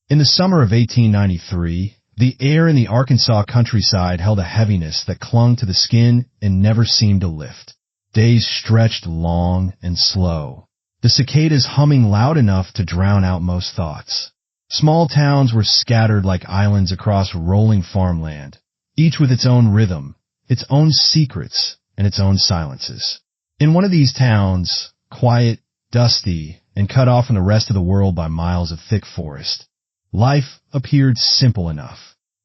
In the summer of 1893, the air in the Arkansas countryside held a heaviness that clung to the skin and never seemed to lift. Days stretched long and slow, the cicadas humming loud enough to drown out most thoughts. Small towns were scattered like islands across rolling farmland, each with its own rhythm, its own secrets, and its own silences. In one of these towns, quiet, dusty, and cut off from the rest of the world by miles of thick forest, life appeared simple enough.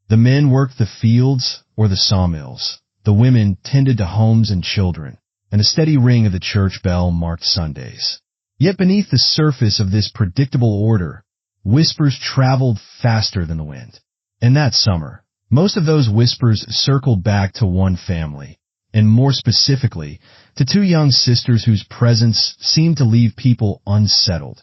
The men worked the fields or the sawmills. The women tended to homes and children, and the steady ring of the church bell marked Sundays. Yet beneath the surface of this predictable order, whispers traveled faster than the wind. In that summer, most of those whispers circled back to one family, and more specifically, to two young sisters whose presence seemed to leave people unsettled.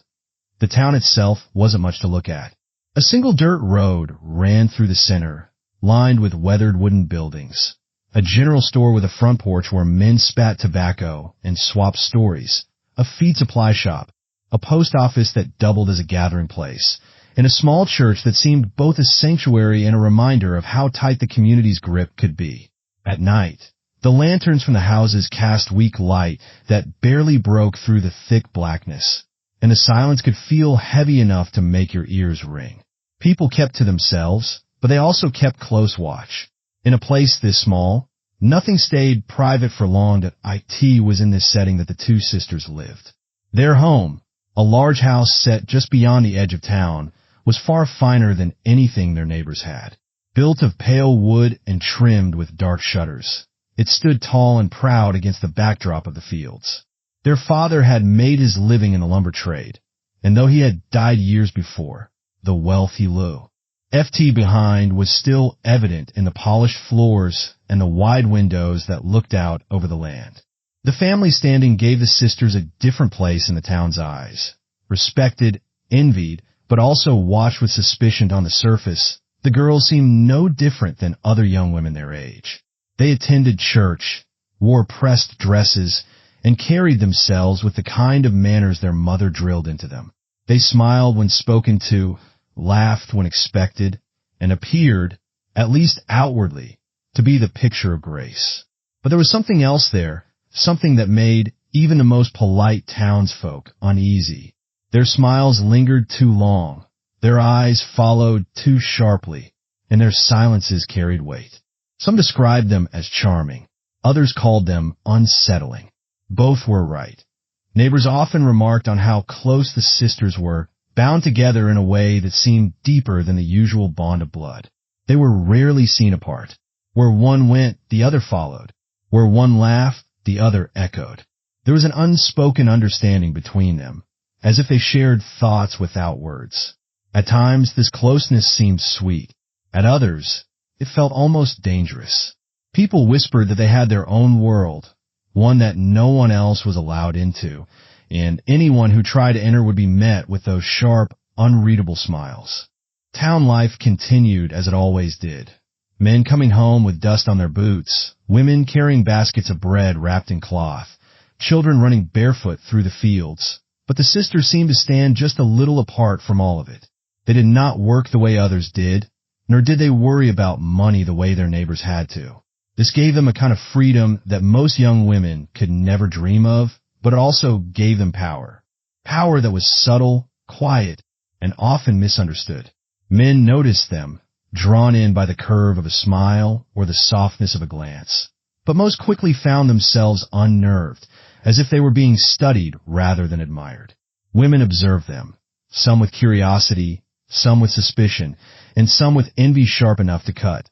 The town itself wasn't much to look at. A single dirt road ran through the center, lined with weathered wooden buildings. A general store with a front porch where men spat tobacco and swapped stories, a feed supply shop, a post office that doubled as a gathering place, and a small church that seemed both a sanctuary and a reminder of how tight the community's grip could be. At night, the lanterns from the houses cast weak light that barely broke through the thick blackness, and the silence could feel heavy enough to make your ears ring. People kept to themselves, but they also kept close watch. In a place this small, nothing stayed private for long that IT was in this setting that the two sisters lived. Their home, a large house set just beyond the edge of town, was far finer than anything their neighbors had. Built of pale wood and trimmed with dark shutters, it stood tall and proud against the backdrop of the fields. Their father had made his living in the lumber trade, and though he had died years before, the wealth he knew. FT behind was still evident in the polished floors and the wide windows that looked out over the land. The family standing gave the sisters a different place in the town's eyes. Respected, envied, but also watched with suspicion on the surface, the girls seemed no different than other young women their age. They attended church, wore pressed dresses, and carried themselves with the kind of manners their mother drilled into them. They smiled when spoken to, laughed when expected, and appeared, at least outwardly, to be the picture of grace. But there was something else there, something that made even the most polite townsfolk uneasy. Their smiles lingered too long, their eyes followed too sharply, and their silences carried weight. Some described them as charming, others called them unsettling. Both were right. Neighbors often remarked on how close the sisters were, bound together in a way that seemed deeper than the usual bond of blood. They were rarely seen apart. Where one went, the other followed. Where one laughed, the other echoed. There was an unspoken understanding between them, as if they shared thoughts without words. At times, this closeness seemed sweet. At others, it felt almost dangerous. People whispered that they had their own world, one that no one else was allowed into, and anyone who tried to enter would be met with those sharp, unreadable smiles. Town life continued as it always did. Men coming home with dust on their boots, women carrying baskets of bread wrapped in cloth, children running barefoot through the fields. But the sisters seemed to stand just a little apart from all of it. They did not work the way others did, nor did they worry about money the way their neighbors had to. This gave them a kind of freedom that most young women could never dream of, but it also gave them power. Power that was subtle, quiet, and often misunderstood. Men noticed them, drawn in by the curve of a smile or the softness of a glance, but most quickly found themselves unnerved, as if they were being studied rather than admired. Women observed them, some with curiosity, some with suspicion, and some with envy sharp enough to cut.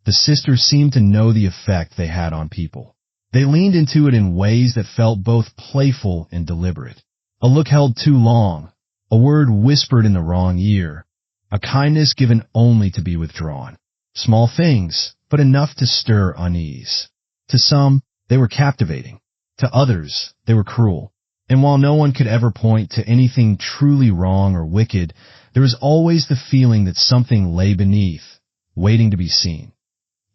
The sisters seemed to know the effect they had on people. They leaned into it in ways that felt both playful and deliberate. A look held too long, a word whispered in the wrong ear, a kindness given only to be withdrawn. Small things, but enough to stir unease. To some, they were captivating. To others, they were cruel. And while no one could ever point to anything truly wrong or wicked, there was always the feeling that something lay beneath, waiting to be seen.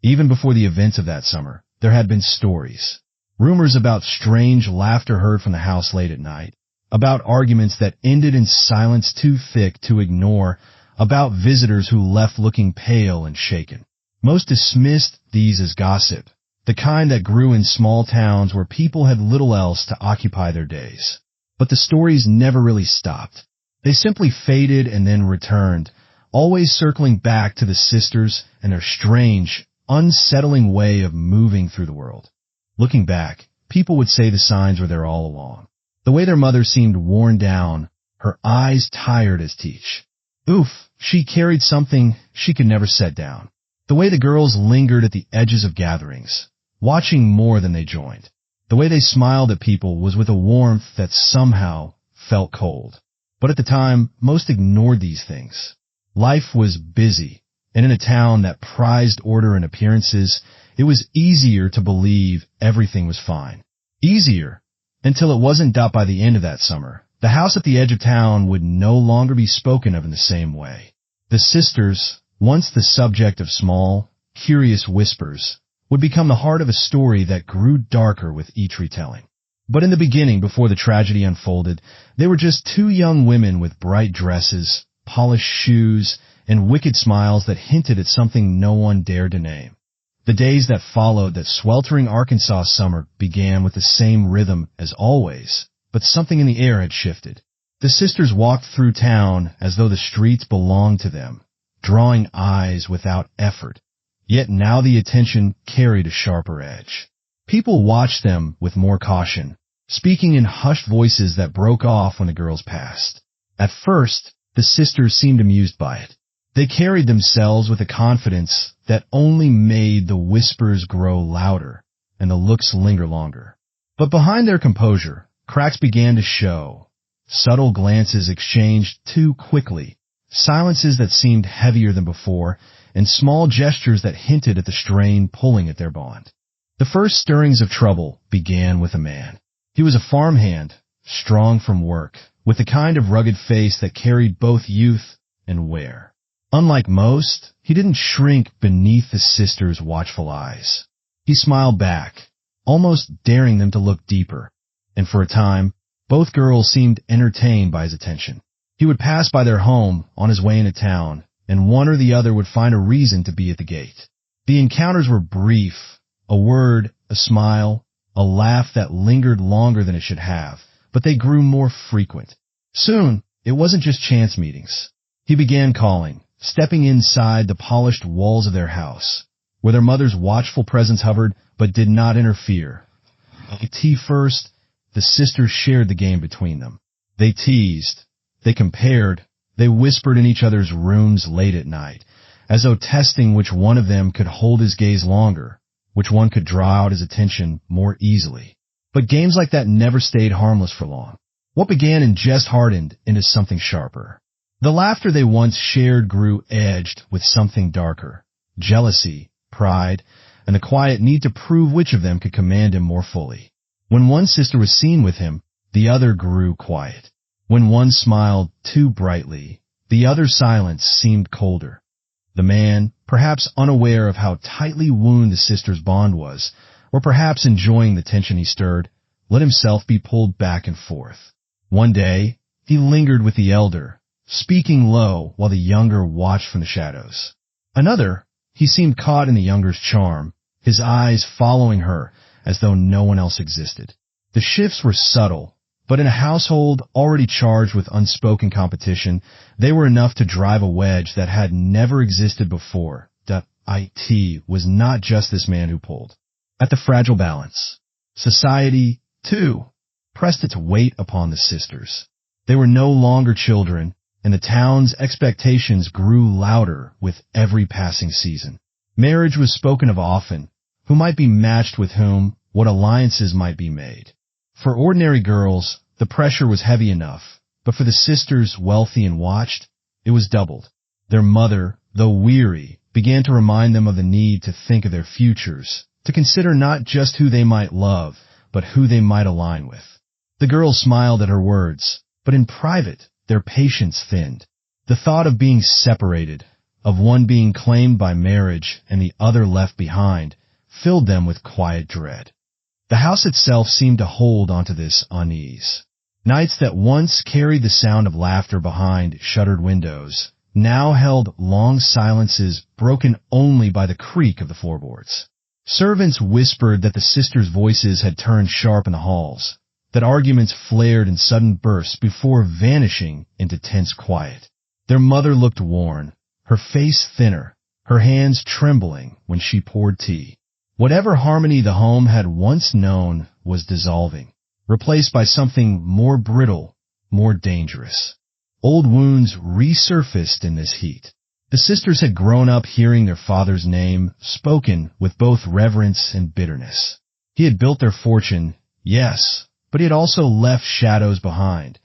Even before the events of that summer, there had been stories. Rumors about strange laughter heard from the house late at night, about arguments that ended in silence too thick to ignore about visitors who left looking pale and shaken. Most dismissed these as gossip, the kind that grew in small towns where people had little else to occupy their days. But the stories never really stopped. They simply faded and then returned, always circling back to the sisters and their strange, unsettling way of moving through the world. Looking back, people would say the signs were there all along. The way their mother seemed worn down, her eyes tired as teach. Oof, she carried something she could never set down. The way the girls lingered at the edges of gatherings, watching more than they joined. The way they smiled at people was with a warmth that somehow felt cold. But at the time, most ignored these things. Life was busy, and in a town that prized order and appearances, it was easier to believe everything was fine. Easier, until it wasn't. By the end of that summer, the house at the edge of town would no longer be spoken of in the same way. The sisters, once the subject of small, curious whispers, would become the heart of a story that grew darker with each retelling. But in the beginning, before the tragedy unfolded, they were just two young women with bright dresses, polished shoes, and wicked smiles that hinted at something no one dared to name. The days that followed that sweltering Arkansas summer began with the same rhythm as always, but something in the air had shifted. The sisters walked through town as though the streets belonged to them, drawing eyes without effort. Yet now the attention carried a sharper edge. People watched them with more caution, speaking in hushed voices that broke off when the girls passed. At first, the sisters seemed amused by it. They carried themselves with a confidence that only made the whispers grow louder and the looks linger longer. But behind their composure, cracks began to show. Subtle glances exchanged too quickly, silences that seemed heavier than before, and small gestures that hinted at the strain pulling at their bond. The first stirrings of trouble began with a man. He was a farmhand, strong from work, with the kind of rugged face that carried both youth and wear. Unlike most, he didn't shrink beneath the sisters' watchful eyes. He smiled back, almost daring them to look deeper, and for a time, both girls seemed entertained by his attention. He would pass by their home on his way into town, and one or the other would find a reason to be at the gate. The encounters were brief, a word, a smile, a laugh that lingered longer than it should have, but they grew more frequent. Soon, it wasn't just chance meetings. He began calling, stepping inside the polished walls of their house, where their mother's watchful presence hovered but did not interfere. Tea first, the sisters shared the game between them. They teased, they compared, they whispered in each other's rooms late at night, as though testing which one of them could hold his gaze longer, which one could draw out his attention more easily. But games like that never stayed harmless for long. What began in jest hardened into something sharper. The laughter they once shared grew edged with something darker, jealousy, pride, and the quiet need to prove which of them could command him more fully. When one sister was seen with him, the other grew quiet. When one smiled too brightly, the other's silence seemed colder. The man, perhaps unaware of how tightly wound the sister's bond was, or perhaps enjoying the tension he stirred, let himself be pulled back and forth. One day, he lingered with the elder, speaking low while the younger watched from the shadows. Another, he seemed caught in the younger's charm, his eyes following her as though no one else existed. The shifts were subtle, but in a household already charged with unspoken competition, they were enough to drive a wedge that had never existed before. It was not just this man who pulled. At the fragile balance, society, too, pressed its weight upon the sisters. They were no longer children, and the town's expectations grew louder with every passing season. Marriage was spoken of often, who might be matched with whom, what alliances might be made. For ordinary girls, the pressure was heavy enough, but for the sisters, wealthy and watched, it was doubled. Their mother, though weary, began to remind them of the need to think of their futures, to consider not just who they might love, but who they might align with. The girls smiled at her words, but in private, their patience thinned. The thought of being separated, of one being claimed by marriage and the other left behind, filled them with quiet dread. The house itself seemed to hold onto this unease. Nights that once carried the sound of laughter behind shuttered windows now held long silences broken only by the creak of the floorboards. Servants whispered that the sisters' voices had turned sharp in the halls, that arguments flared in sudden bursts before vanishing into tense quiet. Their mother looked worn, her face thinner, her hands trembling when she poured tea. Whatever harmony the home had once known was dissolving, replaced by something more brittle, more dangerous. Old wounds resurfaced in this heat. The sisters had grown up hearing their father's name spoken with both reverence and bitterness. He had built their fortune, yes, but he had also left shadows behind.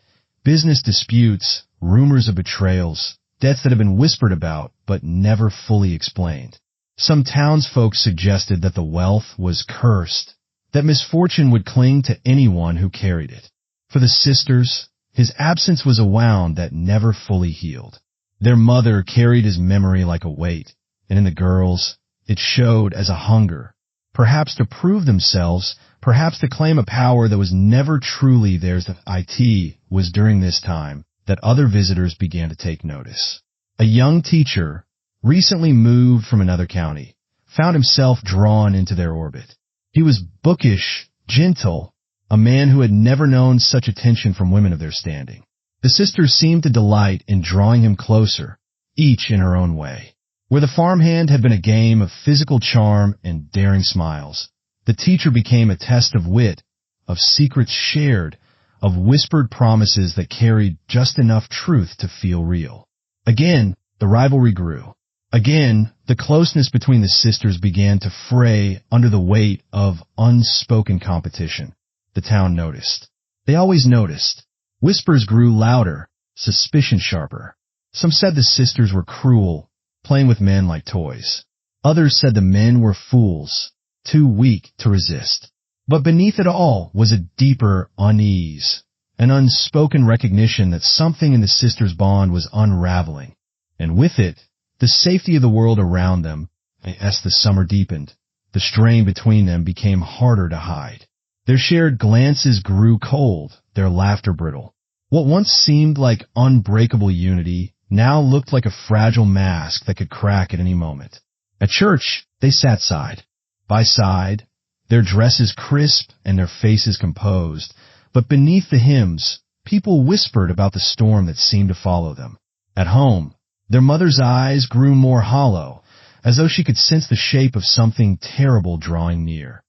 Business disputes, rumors of betrayals, debts that had been whispered about but never fully explained. Some townsfolk suggested that the wealth was cursed, that misfortune would cling to anyone who carried it. For the sisters, his absence was a wound that never fully healed. Their mother carried his memory like a weight, and in the girls, it showed as a hunger, perhaps to prove themselves, perhaps to claim a power that was never truly theirs. It was during this time that other visitors began to take notice. A young teacher, recently moved from another county, found himself drawn into their orbit. He was bookish, gentle, a man who had never known such attention from women of their standing. The sisters seemed to delight in drawing him closer, each in her own way. Where the farmhand had been a game of physical charm and daring smiles, the teacher became a test of wit, of secrets shared, of whispered promises that carried just enough truth to feel real. Again, the rivalry grew. Again, the closeness between the sisters began to fray under the weight of unspoken competition. The town noticed. They always noticed. Whispers grew louder, suspicion sharper. Some said the sisters were cruel, playing with men like toys. Others said the men were fools, too weak to resist. But beneath it all was a deeper unease, an unspoken recognition that something in the sisters' bond was unraveling. And with it, the safety of the world around them. As the summer deepened, the strain between them became harder to hide. Their shared glances grew cold, their laughter brittle. What once seemed like unbreakable unity now looked like a fragile mask that could crack at any moment. At church, they sat side by side, their dresses crisp and their faces composed, but beneath the hymns, people whispered about the storm that seemed to follow them. At home, their mother's eyes grew more hollow, as though she could sense the shape of something terrible drawing near.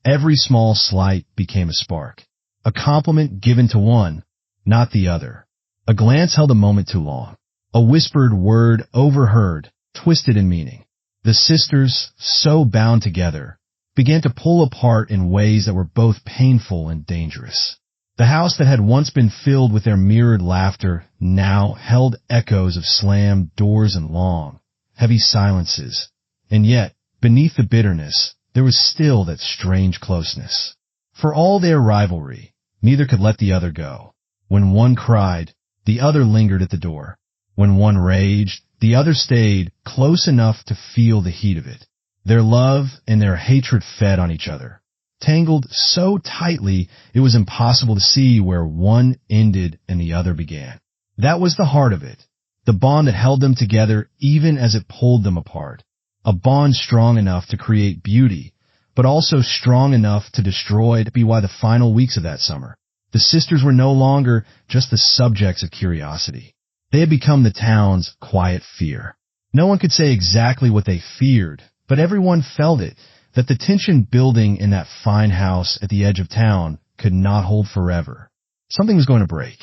Every small slight became a spark, a compliment given to one, not the other. A glance held a moment too long, a whispered word overheard, twisted in meaning. The sisters, so bound together, began to pull apart in ways that were both painful and dangerous. The house that had once been filled with their mirrored laughter now held echoes of slammed doors and long, heavy silences. And yet, beneath the bitterness, there was still that strange closeness. For all their rivalry, neither could let the other go. When one cried, the other lingered at the door. When one raged, the other stayed close enough to feel the heat of it. Their love and their hatred fed on each other, tangled so tightly it was impossible to see where one ended and the other began. That was the heart of it, the bond that held them together even as it pulled them apart. A bond strong enough to create beauty, but also strong enough to destroy. To be why the final weeks of that summer, the sisters were no longer just the subjects of curiosity. They had become the town's quiet fear. No one could say exactly what they feared, but everyone felt it, that the tension building in that fine house at the edge of town could not hold forever. Something was going to break.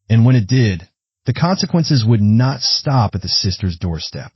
And when it did, the consequences would not stop at the sisters' doorstep.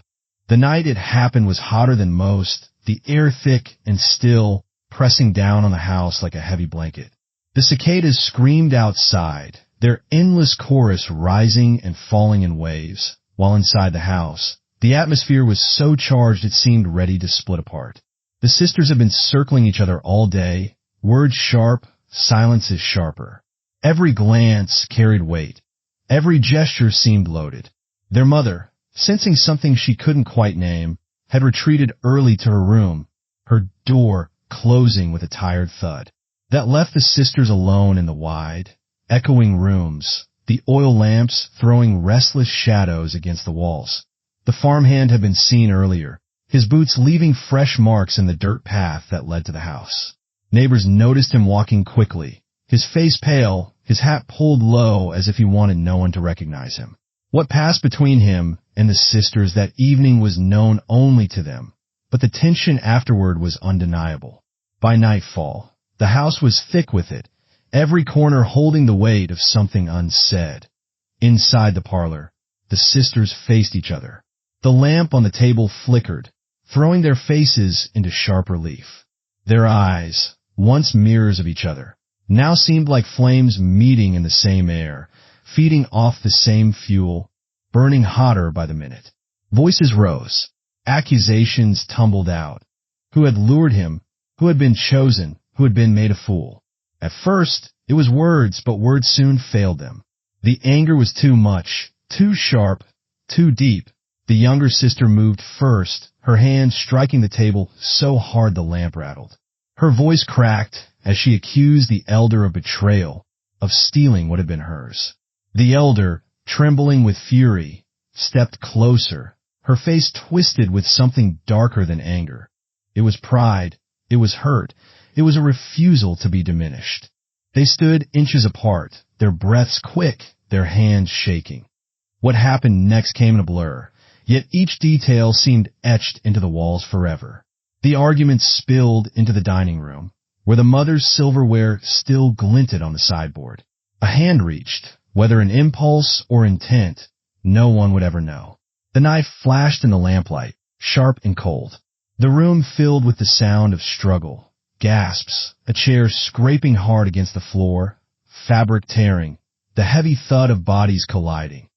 The night it happened was hotter than most, the air thick and still, pressing down on the house like a heavy blanket. The cicadas screamed outside, their endless chorus rising and falling in waves, while inside the house, the atmosphere was so charged it seemed ready to split apart. The sisters had been circling each other all day, words sharp, silences sharper. Every glance carried weight. Every gesture seemed loaded. Their mother, sensing something she couldn't quite name, had retreated early to her room, her door closing with a tired thud. That left the sisters alone in the wide, echoing rooms, the oil lamps throwing restless shadows against the walls. The farmhand had been seen earlier, his boots leaving fresh marks in the dirt path that led to the house. Neighbors noticed him walking quickly, his face pale, his hat pulled low as if he wanted no one to recognize him. What passed between him and the sisters that evening was known only to them, but the tension afterward was undeniable. By nightfall, the house was thick with it, every corner holding the weight of something unsaid. Inside the parlor, the sisters faced each other. The lamp on the table flickered, throwing their faces into sharp relief. Their eyes, once mirrors of each other, now seemed like flames meeting in the same air, feeding off the same fuel, burning hotter by the minute. Voices rose. Accusations tumbled out. Who had lured him? Who had been chosen? Who had been made a fool? At first, it was words, but words soon failed them. The anger was too much, too sharp, too deep. The younger sister moved first, her hand striking the table so hard the lamp rattled. Her voice cracked as she accused the elder of betrayal, of stealing what had been hers. The elder, trembling with fury, stepped closer, her face twisted with something darker than anger. It was pride, it was hurt, it was a refusal to be diminished. They stood inches apart, their breaths quick, their hands shaking. What happened next came in a blur, yet each detail seemed etched into the walls forever. The argument spilled into the dining room, where the mother's silverware still glinted on the sideboard. A hand reached, whether an impulse or intent, no one would ever know. The knife flashed in the lamplight, sharp and cold. The room filled with the sound of struggle, gasps, a chair scraping hard against the floor, fabric tearing, the heavy thud of bodies colliding.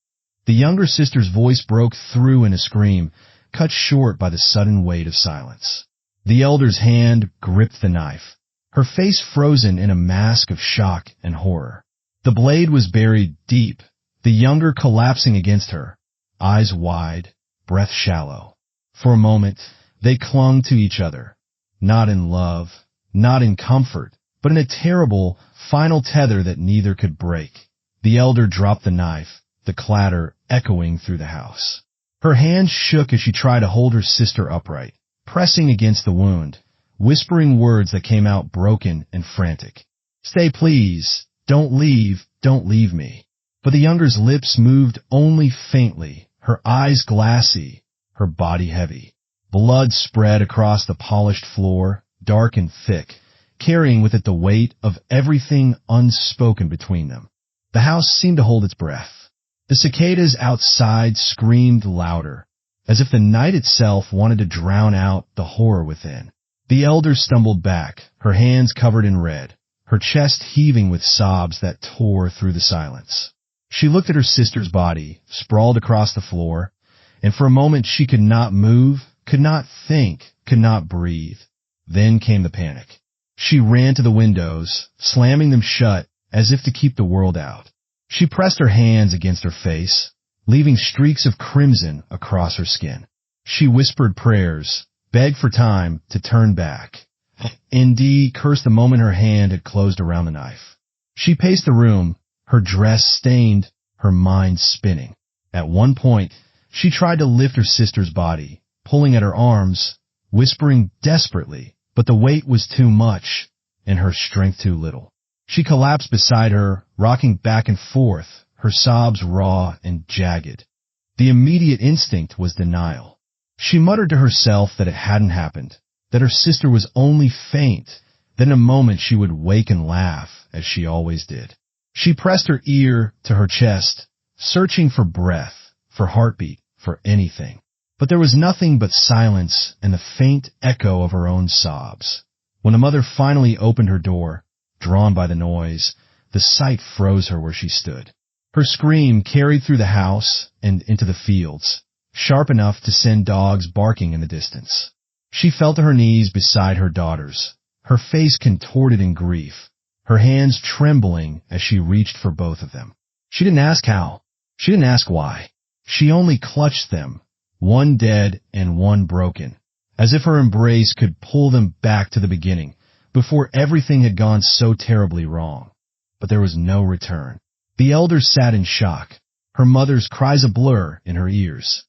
The younger sister's voice broke through in a scream, cut short by the sudden weight of silence. The elder's hand gripped the knife, her face frozen in a mask of shock and horror. The blade was buried deep, the younger collapsing against her, eyes wide, breath shallow. For a moment, they clung to each other, not in love, not in comfort, but in a terrible, final tether that neither could break. The elder dropped the knife, the clatter echoing through the house. Her hands shook as she tried to hold her sister upright, pressing against the wound, whispering words that came out broken and frantic. "Stay, please. Don't leave me." But the younger's lips moved only faintly, her eyes glassy, her body heavy. Blood spread across the polished floor, dark and thick, carrying with it the weight of everything unspoken between them. The house seemed to hold its breath. The cicadas outside screamed louder, as if the night itself wanted to drown out the horror within. The elder stumbled back, her hands covered in red, her chest heaving with sobs that tore through the silence. She looked at her sister's body, sprawled across the floor, and for a moment she could not move, could not think, could not breathe. Then came the panic. She ran to the windows, slamming them shut as if to keep the world out. She pressed her hands against her face, leaving streaks of crimson across her skin. She whispered prayers, begged for time to turn back. Indeed, cursed the moment her hand had closed around the knife. She paced the room, her dress stained, her mind spinning. At one point, she tried to lift her sister's body, pulling at her arms, whispering desperately, but the weight was too much, and her strength too little. She collapsed beside her, rocking back and forth, her sobs raw and jagged. The immediate instinct was denial. She muttered to herself that it hadn't happened, that her sister was only faint, that in a moment she would wake and laugh, as she always did. She pressed her ear to her chest, searching for breath, for heartbeat, for anything. But there was nothing but silence and the faint echo of her own sobs. When the mother finally opened her door, drawn by the noise, the sight froze her where she stood. Her scream carried through the house and into the fields, sharp enough to send dogs barking in the distance. She fell to her knees beside her daughters, her face contorted in grief, her hands trembling as she reached for both of them. She didn't ask how. She didn't ask why. She only clutched them, one dead and one broken, as if her embrace could pull them back to the beginning, before everything had gone so terribly wrong. But there was no return. The elder sat in shock, her mother's cries a blur in her ears.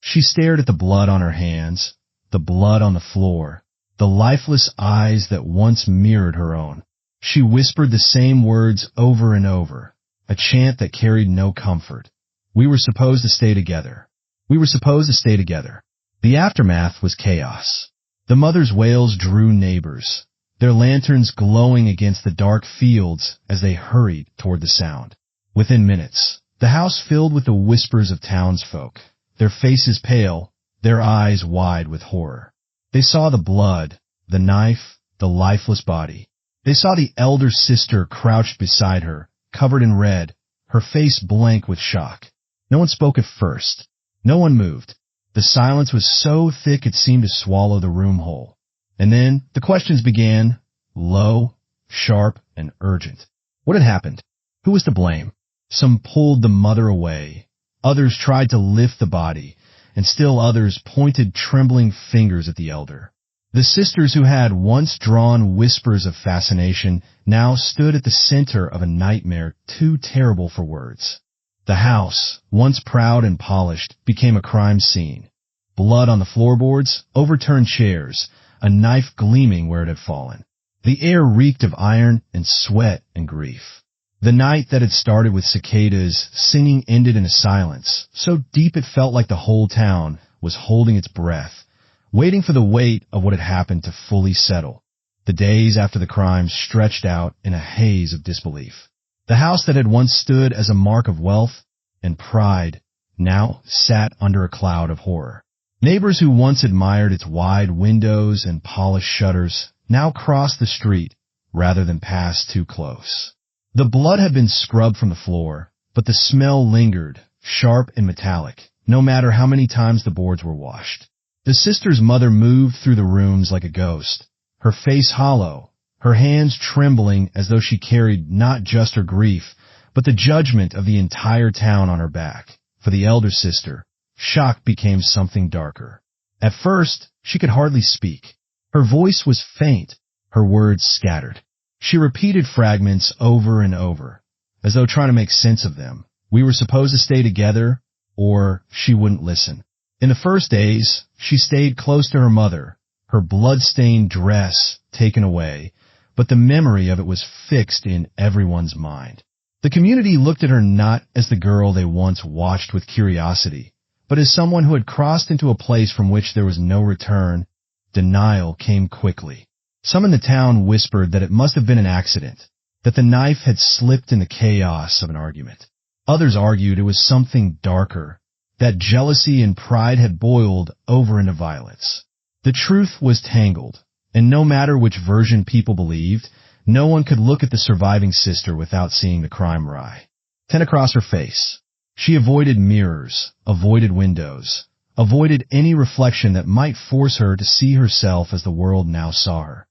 She stared at the blood on her hands, the blood on the floor, the lifeless eyes that once mirrored her own. She whispered the same words over and over, a chant that carried no comfort. We were supposed to stay together. We were supposed to stay together. The aftermath was chaos. The mother's wails drew neighbors, their lanterns glowing against the dark fields as they hurried toward the sound. Within minutes, the house filled with the whispers of townsfolk, their faces pale, their eyes wide with horror. They saw the blood, the knife, the lifeless body. They saw the elder sister crouched beside her, covered in red, her face blank with shock. No one spoke at first. No one moved. The silence was so thick it seemed to swallow the room whole. And then the questions began, low, sharp, and urgent. What had happened? Who was to blame? Some pulled the mother away. Others tried to lift the body, and still others pointed trembling fingers at the elder. The sisters who had once drawn whispers of fascination now stood at the center of a nightmare too terrible for words. The house, once proud and polished, became a crime scene. Blood on the floorboards, overturned chairs, a knife gleaming where it had fallen. The air reeked of iron and sweat and grief. The night that had started with cicadas singing ended in a silence, so deep it felt like the whole town was holding its breath, waiting for the weight of what had happened to fully settle. The days after the crime stretched out in a haze of disbelief. The house that had once stood as a mark of wealth and pride now sat under a cloud of horror. Neighbors who once admired its wide windows and polished shutters now crossed the street rather than passed too close. The blood had been scrubbed from the floor, but the smell lingered, sharp and metallic, no matter how many times the boards were washed. The sister's mother moved through the rooms like a ghost, her face hollow, her hands trembling as though she carried not just her grief, but the judgment of the entire town on her back. For the elder sister, shock became something darker. At first, she could hardly speak. Her voice was faint, her words scattered. She repeated fragments over and over, as though trying to make sense of them. We were supposed to stay together, or she wouldn't listen. In the first days, she stayed close to her mother, her blood-stained dress taken away, but the memory of it was fixed in everyone's mind. The community looked at her not as the girl they once watched with curiosity, but as someone who had crossed into a place from which there was no return. Denial came quickly. Some in the town whispered that it must have been an accident, that the knife had slipped in the chaos of an argument. Others argued it was something darker, that jealousy and pride had boiled over into violence. The truth was tangled, and no matter which version people believed, no one could look at the surviving sister without seeing the crime wry. Ten across her face. She avoided mirrors, avoided windows, avoided any reflection that might force her to see herself as the world now saw her.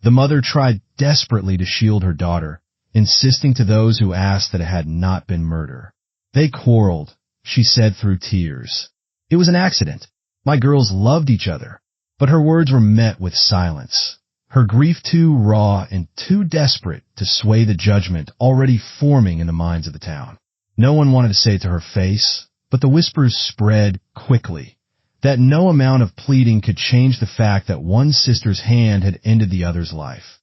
The mother tried desperately to shield her daughter, insisting to those who asked that it had not been murder. They quarreled, she said through tears. It was an accident. My girls loved each other. But her words were met with silence, her grief too raw and too desperate to sway the judgment already forming in the minds of the town. No one wanted to say it to her face, but the whispers spread quickly, that no amount of pleading could change the fact that one sister's hand had ended the other's life.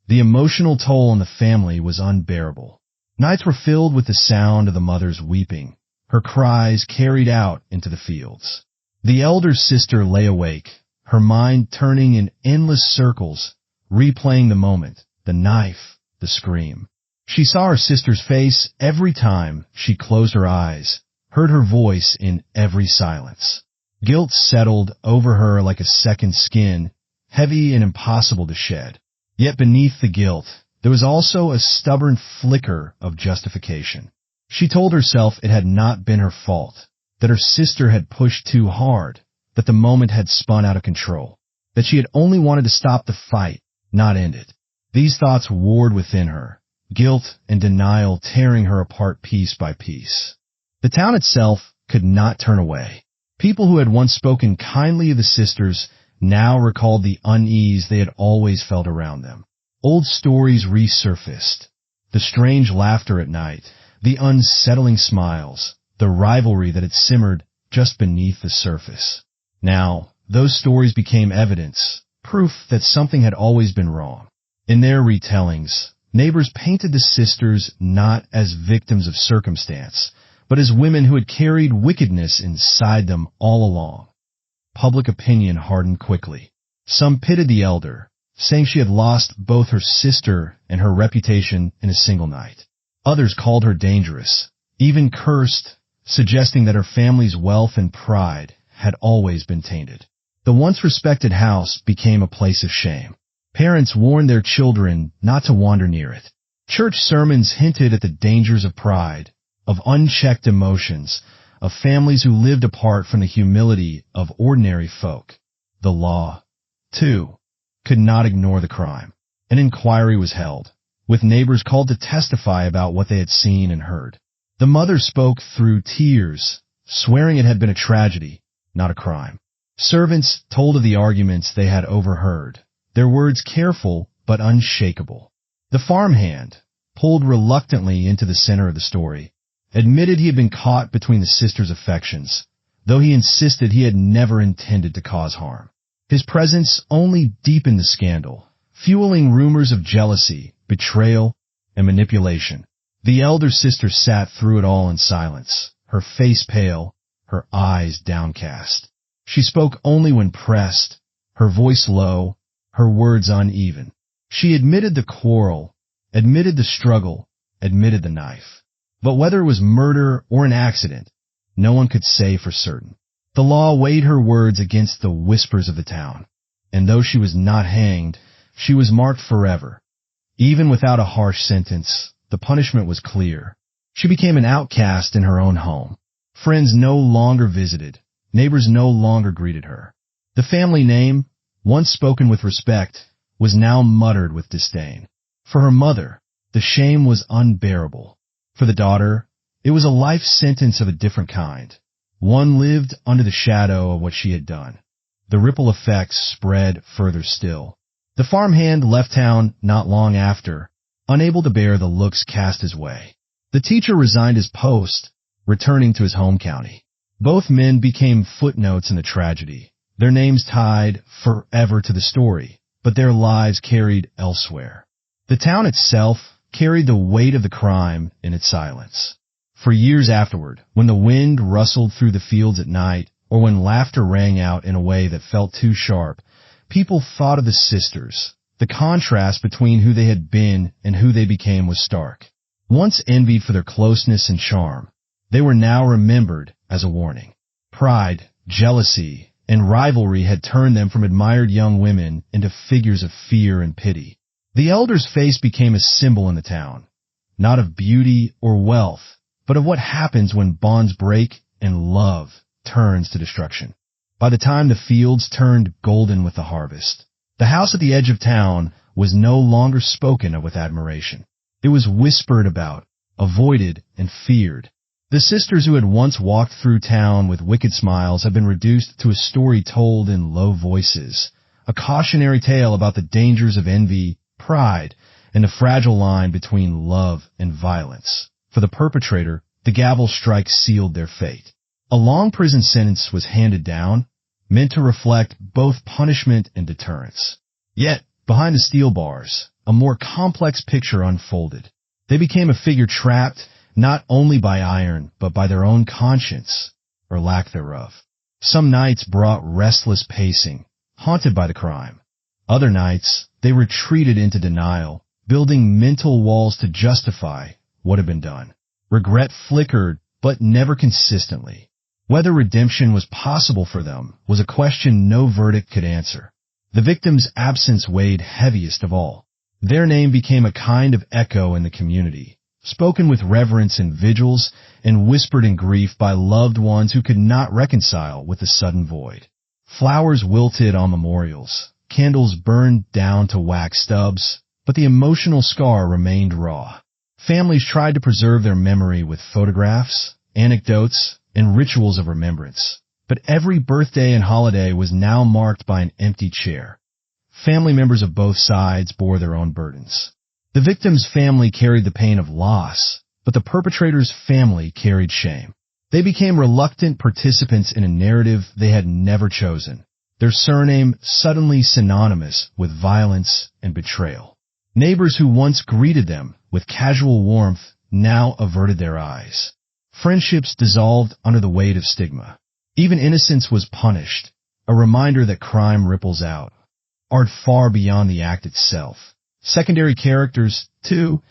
The emotional toll on the family was unbearable. Nights were filled with the sound of the mother's weeping, her cries carried out into the fields. The elder sister lay awake, her mind turning in endless circles, replaying the moment, the knife, the scream. She saw her sister's face every time she closed her eyes, heard her voice in every silence. Guilt settled over her like a second skin, heavy and impossible to shed. Yet beneath the guilt, there was also a stubborn flicker of justification. She told herself it had not been her fault, that her sister had pushed too hard, that the moment had spun out of control, that she had only wanted to stop the fight, not end it. These thoughts warred within her, guilt and denial tearing her apart piece by piece. The town itself could not turn away. People who had once spoken kindly of the sisters now recalled the unease they had always felt around them. Old stories resurfaced. The strange laughter at night, the unsettling smiles, the rivalry that had simmered just beneath the surface. Now, those stories became evidence, proof that something had always been wrong. In their retellings, neighbors painted the sisters not as victims of circumstance, but as women who had carried wickedness inside them all along. Public opinion hardened quickly. Some pitted the elder, saying she had lost both her sister and her reputation in a single night. Others called her dangerous, even cursed, suggesting that her family's wealth and pride had always been tainted. The once respected house became a place of shame. Parents warned their children not to wander near it. Church sermons hinted at the dangers of pride, of unchecked emotions, of families who lived apart from the humility of ordinary folk. The law, too, could not ignore the crime. An inquiry was held, with neighbors called to testify about what they had seen and heard. The mother spoke through tears, swearing it had been a tragedy, not a crime. Servants told of the arguments they had overheard, their words careful but unshakable. The farmhand, pulled reluctantly into the center of the story, admitted he had been caught between the sisters' affections, though he insisted he had never intended to cause harm. His presence only deepened the scandal, fueling rumors of jealousy, betrayal, and manipulation. The elder sister sat through it all in silence, her face pale, her eyes downcast. She spoke only when pressed, her voice low, her words uneven. She admitted the quarrel, admitted the struggle, admitted the knife. But whether it was murder or an accident, no one could say for certain. The law weighed her words against the whispers of the town, and though she was not hanged, she was marked forever. Even without a harsh sentence, the punishment was clear. She became an outcast in her own home. Friends no longer visited. Neighbors no longer greeted her. The family name, once spoken with respect, was now muttered with disdain. For her mother, the shame was unbearable. For the daughter, it was a life sentence of a different kind. One lived under the shadow of what she had done. The ripple effects spread further still. The farmhand left town not long after, unable to bear the looks cast his way. The teacher resigned his post, returning to his home county. Both men became footnotes in the tragedy, their names tied forever to the story, but their lives carried elsewhere. The town itself carried the weight of the crime in its silence. For years afterward, when the wind rustled through the fields at night, or when laughter rang out in a way that felt too sharp, people thought of the sisters. The contrast between who they had been and who they became was stark. Once envied for their closeness and charm, they were now remembered as a warning. Pride, jealousy, and rivalry had turned them from admired young women into figures of fear and pity. The elder's face became a symbol in the town, not of beauty or wealth, but of what happens when bonds break and love turns to destruction. By the time the fields turned golden with the harvest, the house at the edge of town was no longer spoken of with admiration. It was whispered about, avoided, and feared. The sisters who had once walked through town with wicked smiles had been reduced to a story told in low voices, a cautionary tale about the dangers of envy, pride, and the fragile line between love and violence. For the perpetrator, the gavel strike sealed their fate. A long prison sentence was handed down, meant to reflect both punishment and deterrence. Yet, behind the steel bars, a more complex picture unfolded. They became a figure trapped not only by iron, but by their own conscience, or lack thereof. Some nights brought restless pacing, haunted by the crime. Other nights, they retreated into denial, building mental walls to justify what had been done. Regret flickered, but never consistently. Whether redemption was possible for them was a question no verdict could answer. The victim's absence weighed heaviest of all. Their name became a kind of echo in the community, spoken with reverence in vigils and whispered in grief by loved ones who could not reconcile with the sudden void. Flowers wilted on memorials, candles burned down to wax stubs, but the emotional scar remained raw. Families tried to preserve their memory with photographs, anecdotes, and rituals of remembrance, but every birthday and holiday was now marked by an empty chair. Family members of both sides bore their own burdens. The victim's family carried the pain of loss, but the perpetrator's family carried shame. They became reluctant participants in a narrative they had never chosen, their surname suddenly synonymous with violence and betrayal. Neighbors who once greeted them with casual warmth now averted their eyes. Friendships dissolved under the weight of stigma. Even innocence was punished, a reminder that crime ripples out, art far beyond the act itself. Secondary characters, too,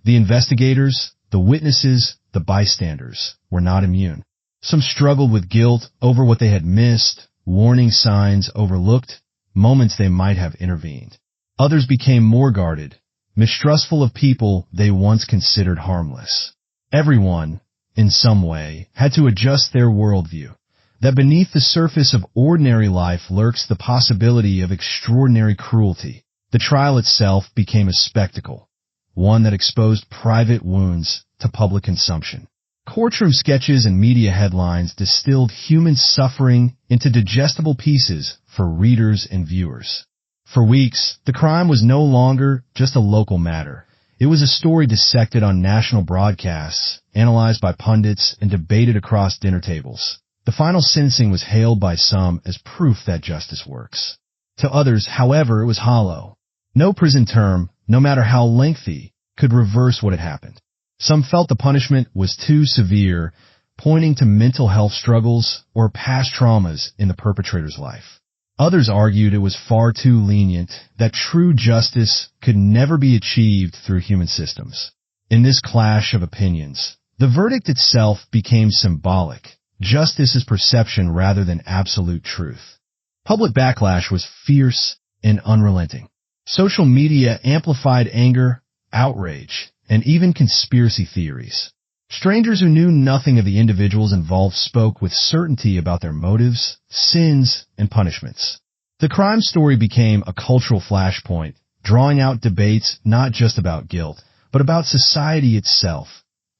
the investigators, the witnesses, the bystanders, were not immune. Some struggled with guilt over what they had missed, warning signs overlooked, moments they might have intervened. Others became more guarded, mistrustful of people they once considered harmless. Everyone, in some way, had to adjust their worldview, that beneath the surface of ordinary life lurks the possibility of extraordinary cruelty. The trial itself became a spectacle, one that exposed private wounds to public consumption. Courtroom sketches and media headlines distilled human suffering into digestible pieces for readers and viewers. For weeks, the crime was no longer just a local matter. It was a story dissected on national broadcasts, analyzed by pundits, and debated across dinner tables. The final sentencing was hailed by some as proof that justice works. To others, however, it was hollow. No prison term, no matter how lengthy, could reverse what had happened. Some felt the punishment was too severe, pointing to mental health struggles or past traumas in the perpetrator's life. Others argued it was far too lenient, that true justice could never be achieved through human systems. In this clash of opinions, the verdict itself became symbolic. Justice is perception rather than absolute truth. Public backlash was fierce and unrelenting. Social media amplified anger, outrage, and even conspiracy theories. Strangers who knew nothing of the individuals involved spoke with certainty about their motives, sins, and punishments. The crime story became a cultural flashpoint, drawing out debates not just about guilt, but about society itself,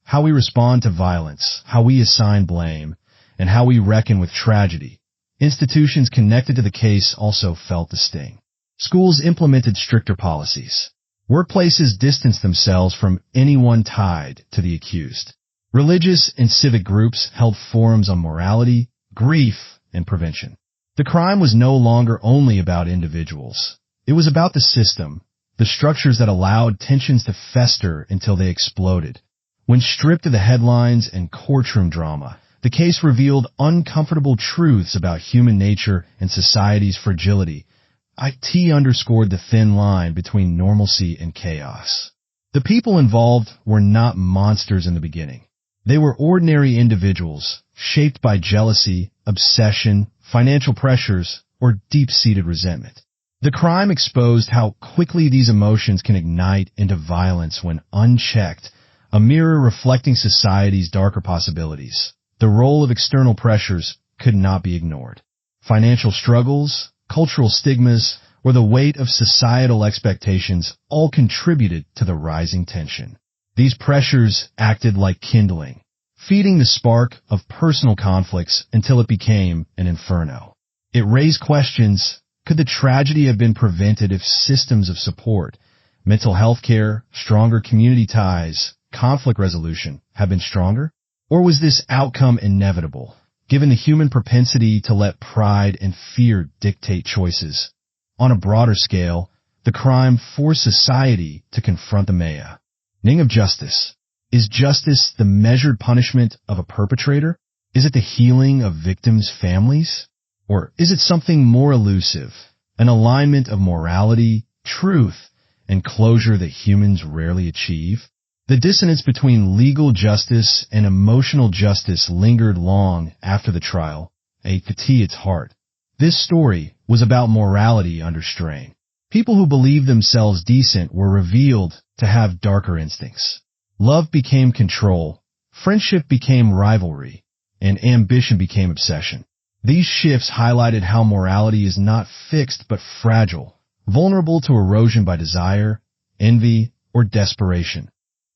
how we respond to violence, how we assign blame, and how we reckon with tragedy. Institutions connected to the case also felt the sting. Schools implemented stricter policies. Workplaces distanced themselves from anyone tied to the accused. Religious and civic groups held forums on morality, grief, and prevention. The crime was no longer only about individuals. It was about the system, the structures that allowed tensions to fester until they exploded. When stripped of the headlines and courtroom drama, the case revealed uncomfortable truths about human nature and society's fragility. IT underscored the thin line between normalcy and chaos. The people involved were not monsters in the beginning. They were ordinary individuals, shaped by jealousy, obsession, financial pressures, or deep-seated resentment. The crime exposed how quickly these emotions can ignite into violence when unchecked, a mirror reflecting society's darker possibilities. The role of external pressures could not be ignored. Financial struggles, cultural stigmas, or the weight of societal expectations all contributed to the rising tension. These pressures acted like kindling, feeding the spark of personal conflicts until it became an inferno. It raised questions. Could the tragedy have been prevented if systems of support, mental health care, stronger community ties, conflict resolution had been stronger? Or was this outcome inevitable, given the human propensity to let pride and fear dictate choices? On a broader scale, the crime forced society to confront the meaning of justice. Is justice the measured punishment of a perpetrator? Is it the healing of victims' families? Or is it something more elusive, an alignment of morality, truth, and closure that humans rarely achieve? The dissonance between legal justice and emotional justice lingered long after the trial, ate at its heart. This story was about morality under strain. People who believed themselves decent were revealed to have darker instincts. Love became control, friendship became rivalry, and ambition became obsession. These shifts highlighted how morality is not fixed but fragile, vulnerable to erosion by desire, envy, or desperation.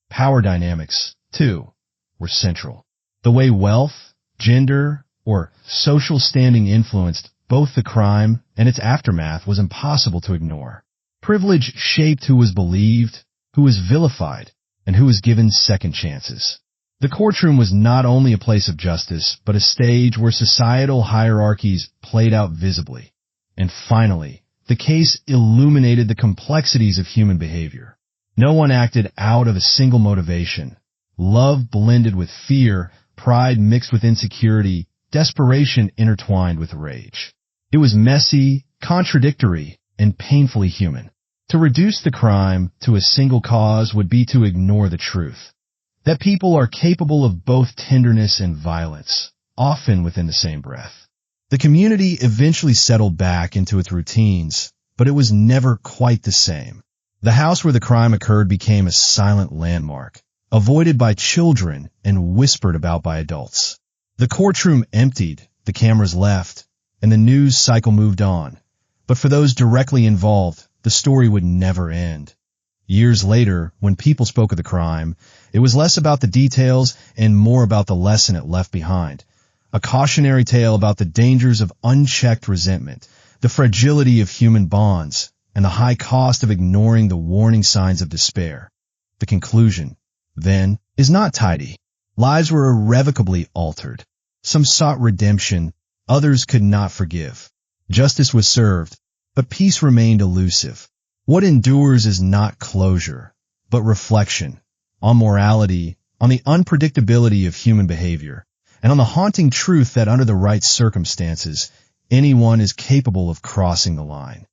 Power dynamics, too, were central. The way wealth, gender, or social standing influenced both the crime and its aftermath was impossible to ignore. Privilege shaped who was believed, who was vilified, and who was given second chances. The courtroom was not only a place of justice, but a stage where societal hierarchies played out visibly. And finally, the case illuminated the complexities of human behavior. No one acted out of a single motivation. Love blended with fear, pride mixed with insecurity, desperation intertwined with rage. It was messy, contradictory, and painfully human. To reduce the crime to a single cause would be to ignore the truth. That people are capable of both tenderness and violence, often within the same breath. The community eventually settled back into its routines, but it was never quite the same. The house where the crime occurred became a silent landmark, avoided by children and whispered about by adults. The courtroom emptied, the cameras left, and the news cycle moved on. But for those directly involved, the story would never end. Years later, when people spoke of the crime, it was less about the details and more about the lesson it left behind. A cautionary tale about the dangers of unchecked resentment, the fragility of human bonds, and the high cost of ignoring the warning signs of despair. The conclusion, then, is not tidy. Lives were irrevocably altered. Some sought redemption, others could not forgive. Justice was served, but peace remained elusive. What endures is not closure, but reflection on morality, on the unpredictability of human behavior, and on the haunting truth that under the right circumstances, anyone is capable of crossing the line.